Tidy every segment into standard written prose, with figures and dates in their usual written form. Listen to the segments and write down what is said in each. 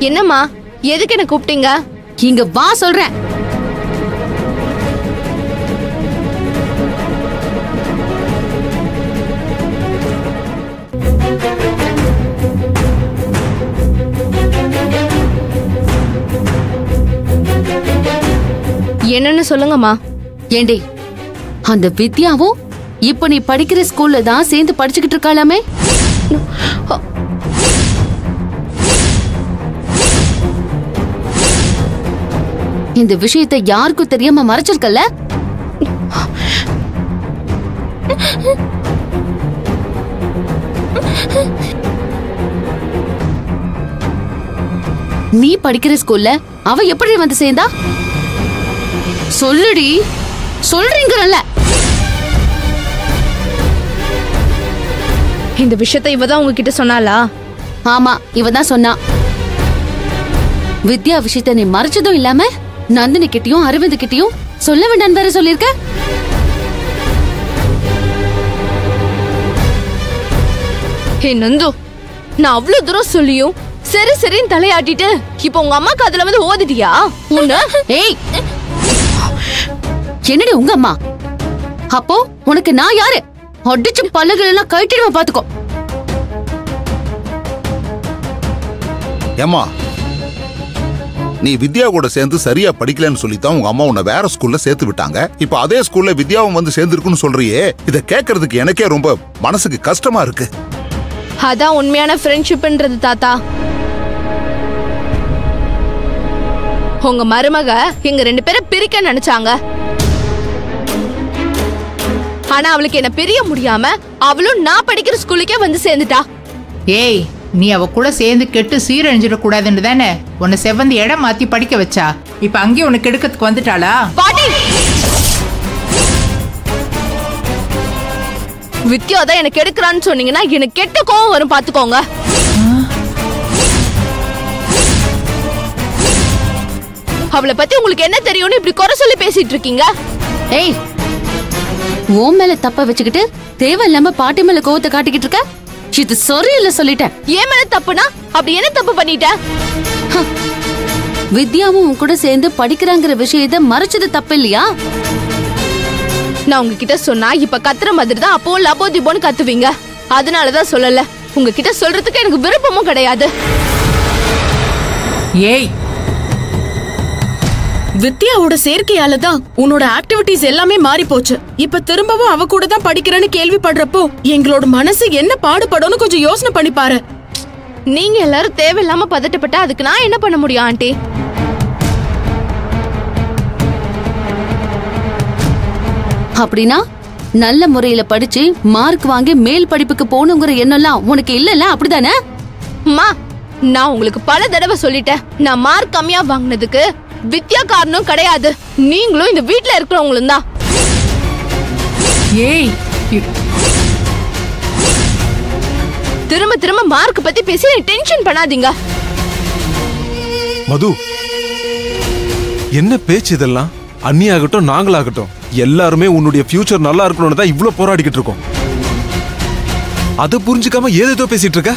என்னம்மா, எதுக்கு என்ன கூப்பிட்டீங்க? இங்க வா சொல்றேன். என்னன்னு சொல்லுங்கம்மா. ஏண்டி, அந்த வித்யாவும் இப்ப நீ படிக்கிற ஸ்கூல்ல தான் சேர்ந்து படிச்சுக்கிட்டு இருக்காளாமே? இந்த விஷயத்தை யாருக்கும் தெரியாம மறைச்சிருக்கல? நீ படிக்கிற ஸ்கூல்ல அவ எப்படி வந்து சேர்ந்தா? சொல்லுடி, சொல்றீங்கல்ல. இந்த விஷயத்தை இவதான் உங்ககிட்ட சொன்னாளா? ஆமா, இவதான் சொன்னா. வித்யா விஷயத்தை நீ மறைச்சதும் இல்லாம நந்தினி கிட்டயும் அரவிந்த் கிட்டயும் சொல்ல வேண்டாம் வேற சொல்லிருக்க. ஹே நந்து, நான் அவ்வளவு தூரம் சொல்லியும் சரி சரின்னு தலையாட்டிட்டு இப்ப உங்க அம்மா காதுல வந்து ஓதிட்டியா? ஏய், என்னடி உங்க அம்மா? அப்போ உனக்கு நான் யாரு? அடிச்சு பல்லுகள் எல்லாம் கட்டிடுவ பாத்துக்கோ. ஏமா, நீ வித்யா கூட சேர்ந்து சரியா படிக்கலன்னு சொல்லித்தான் உங்க அம்மா உன்னை வேற ஸ்கூல்ல சேர்த்து விட்டாங்க. இப்ப அதே ஸ்கூல்ல வித்யாவும் வந்து சேர்ந்துருக்குன்னு சொல்றியே, இத கேட்கறதுக்கு எனக்கே ரொம்ப மனசுக்கு கஷ்டமா இருக்கு. அதான் உண்மையான ஃப்ரெண்ட்ஷிப்ன்றது தாத்தா. உங்க மருமக எங்க 2 பேரை பிரிக்க நினைச்சாங்க. ஆனா அவளுக்கு என்ன பிரிய முடியாம அவளும் நான் படிக்கிற ஸ்கூலுக்கே வந்து சேர்ந்துட்டா. ஏய், நீ அவ கூட சேர்ந்து கெட்டு சீரழிஞ்சிட கூடாதுன்னு தானே உன்னை செவந்தி இடம் மாத்தி படிக்க வச்சா. இப்ப அங்கேயும் உனக்கு எடுக்கிறதுக்கு வந்துட்டாளா? பாட்டி, வித்யா தான் எனக்கு எடுக்கிறான்னு சொன்னீங்கன்னா எனக்கு கெட்ட கோவம் வரும் பாத்துக்கோங்க. அவளை பத்தி உங்களுக்கு என்ன தெரியும்னு இப்படி குறை சொல்லி பேசிட்டு இருக்கீங்க? ஏய், ஓ மேல தப்ப வச்சுக்கிட்டு தேவையில்லாம பாட்டி மேல கோவத்தை காட்டிக்கிட்டு இருக்க. இது சரியில்லை சொல்லிட்டேன். ஏன் மேல தப்புனா அப்படி என்ன தப்பு பண்ணிட்ட? வித்யாவும் உன் கூட சேர்ந்து படிக்கிறாங்கிற விஷயத்தை மறைச்சது தப்பு இல்லையா? நான் உங்ககிட்ட சொன்னா இப்ப கத்துற மாதிரி தான் அப்போ லபோ திபோன்னு கத்துவீங்க. அதனாலதான் சொல்லல. உங்ககிட்ட சொல்றதுக்கு எனக்கு விருப்பமும் கிடையாது. ஏய், வித்யாவோட சேர்க்கையால தான் உன்னோட ஆக்டிவிட்டிஸ் எல்லாமே மாறி போச்சு. இப்ப திரும்பவும் அவ கூட தான் படிக்கிறேன்னு கேள்விப்படுறப்போ எங்களோட மனசு என்ன பாடுபடும்னு கொஞ்சம் யோசனை பண்ணி பாரு. நீங்க எல்லாரும் தேவையில்லாம பதட்டப்பட்டா அதுக்கு நான் என்ன பண்ண முடியும் ஆண்டி? அப்படின்னா நல்ல முறையில படிச்சு மார்க் வாங்கி மேல் படிப்புக்கு போகணுங்கிற எண்ணம்லாம் உனக்கு இல்லல, அப்படிதானே? அம்மா, நான் உங்களுக்கு பல தடவை சொல்லிட்டேன். நான் மார்க் கம்மியா வாங்கினதுக்கு வித்யா காரணம் கிடையாது. நீங்களும் இந்த வீட்ல இருக்கிறவங்களும் தான். ஏய், திரும்ப திரும்ப மார்க் பத்தி பேசி டென்ஷன் பண்ணாதீங்க. மது, என்ன பேச்சு இதெல்லாம்? அண்ணியாகட்டும் நாங்களாகட்டும் எல்லாருமே உன்னுடைய ஃபியூச்சர் நல்லா இருக்கணும்னு தான் இவ்ளோ போராடிக்கிட்டு இருக்கோம். அதை புரிஞ்சுக்காம ஏதேதோ பேசிட்டு இருக்க.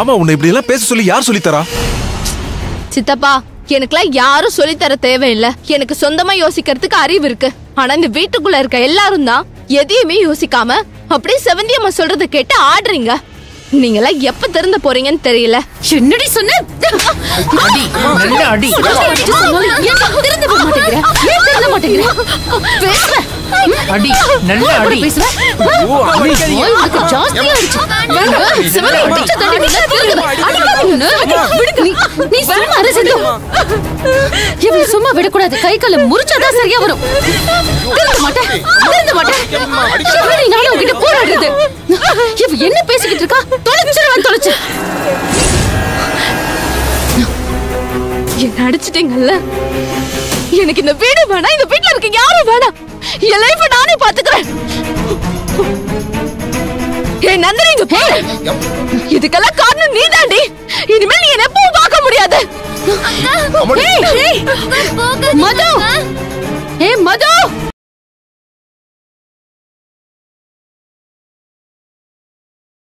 ஆமா, உன்னை இப்படி எல்லாம் பேச சொல்லி யார் சொல்லித்தரா? சித்தப்பா, எனக்குலாம் யாரும் சொல்லித்தர தேவையில்லை. எனக்கு சொந்தமா யோசிக்கிறதுக்கு அறிவு இருக்கு. ஆனா இந்த வீட்டுக்குள்ள இருக்க எல்லாரும் தான் எதையுமே யோசிக்காம அப்படியே செவந்தி அம்மா சொல்றதை கேட்டு ஆடுறீங்க. நீங்களாம் எப்ப திறந்த போறீங்கன்னு தெரியல. என்னடி சொன்ன? அடி, நல்ல அடி. அடி, நல்ல அடி. சும்மா விடக்கூடாது. கை கால முறிச்சாதான் சரியா வரும். போராடுறது என்ன பேசிக்கிட்டு இருக்கா? தொலைச்சு என்ன அடிச்சிட்டீங்கல்ல. எனக்கு இந்த வீடு வேணாம், இந்த வீட்டுல இருக்க யாரும் வேணாம். என் லைஃப் நானே பாத்துக்கிறேன். ஏய் நந்தினி, இங்க பாரு. இதுக்கெல்லாம் காரணம் நீதாண்டி. இனிமேல் நீ என்ன எப்பவும் பார்க்க முடியாது. மது, ஏய் மது,